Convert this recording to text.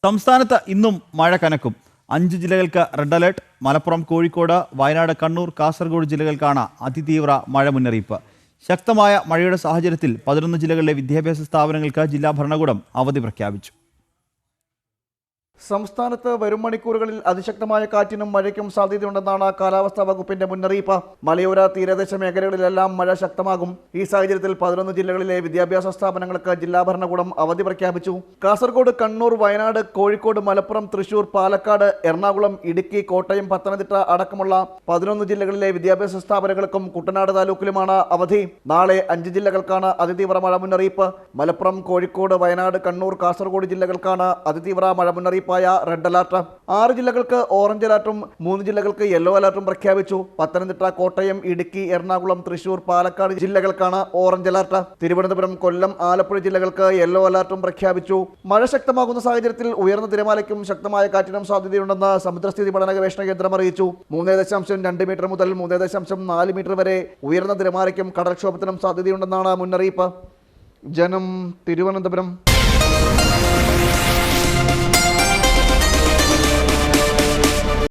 സംസ്ഥാനത്ത് ഇന്നും മഴ കനക്കും. 5 ജില്ലകൾക്ക് റെഡ് അലേർട്ട്. മലപ്പുറം, കോഴിക്കോട്, വയനാട്, കണ്ണൂർ, കാസർഗോഡ് ജില്ലകൾക്കാണ് അതിതീവ്ര മഴ മുന്നറിയിപ്പ്. ശക്തമായ മഴയുടെ സാഹചര്യത്തിൽ 11 ജില്ലകളിലെ വിദ്യാഭ്യാസ സ്ഥാപനങ്ങൾക്ക് ജില്ലാ ഭരണകൂടം അവധി പ്രഖ്യാപിച്ചു. സംസ്ഥാനത്ത് വരും മണിക്കൂറുകളിൽ അതിശക്തമായ കാറ്റിനും മഴയ്ക്കും സാധ്യതയുണ്ടെന്നാണ് കാലാവസ്ഥാ വകുപ്പിന്റെ മുന്നറിയിപ്പ്. മലയോര തീരദേശ മേഖലകളിലെല്ലാം മഴ ശക്തമാകും. ഈ സാഹചര്യത്തിൽ 11 ജില്ലകളിലെ വിദ്യാഭ്യാസ സ്ഥാപനങ്ങൾക്ക് ജില്ലാ ഭരണകൂടം അവധി പ്രഖ്യാപിച്ചു. കാസർഗോഡ്, കണ്ണൂർ, വയനാട്, കോഴിക്കോട്, മലപ്പുറം, തൃശൂർ, പാലക്കാട്, എറണാകുളം, ഇടുക്കി, കോട്ടയം, പത്തനംതിട്ട അടക്കമുള്ള 11 ജില്ലകളിലെ വിദ്യാഭ്യാസ സ്ഥാപനങ്ങൾക്കും കുട്ടനാട് താലൂക്കിലുമാണ് അവധി. നാളെ 5 ജില്ലകൾക്കാണ് അതിതീവ്ര മഴ മുന്നറിയിപ്പ്. മലപ്പുറം, കോഴിക്കോട്, വയനാട്, കണ്ണൂർ, കാസർഗോഡ് ജില്ലകൾക്കാണ് അതിതീവ്ര മഴ മുന്നറിയിപ്പ് റെഡ് അലർട്ട്. 6 ജില്ലകൾക്ക് ഓറഞ്ച് അലർട്ടും 3 ജില്ലകൾക്ക് യെല്ലോ അലർട്ടും പ്രഖ്യാപിച്ചു. പത്തനംതിട്ട, കോട്ടയം, ഇടുക്കി, എറണാകുളം, തൃശൂർ, പാലക്കാട് ജില്ലകൾക്കാണ് ഓറഞ്ച് അലർട്ട്. തിരുവനന്തപുരം, കൊല്ലം, ആലപ്പുഴ ജില്ലകൾക്ക് യെല്ലോ അലർട്ടും പ്രഖ്യാപിച്ചു. മഴ ശക്തമാകുന്ന സാഹചര്യത്തിൽ ഉയർന്ന തിരമാലയ്ക്കും ശക്തമായ കാറ്റിനും സാധ്യതയുണ്ടെന്ന് സമുദ്രസ്ഥിതി പഠന ഗവേഷണ കേന്ദ്രം അറിയിച്ചു. 3.2 മീറ്റർ മുതൽ 3.4 മീറ്റർ വരെ ഉയർന്ന തിരമാലയ്ക്കും കടൽക്ഷോഭത്തിനും സാധ്യതയുണ്ടെന്നാണ് മുന്നറിയിപ്പ്. ജനം, തിരുവനന്തപുരം.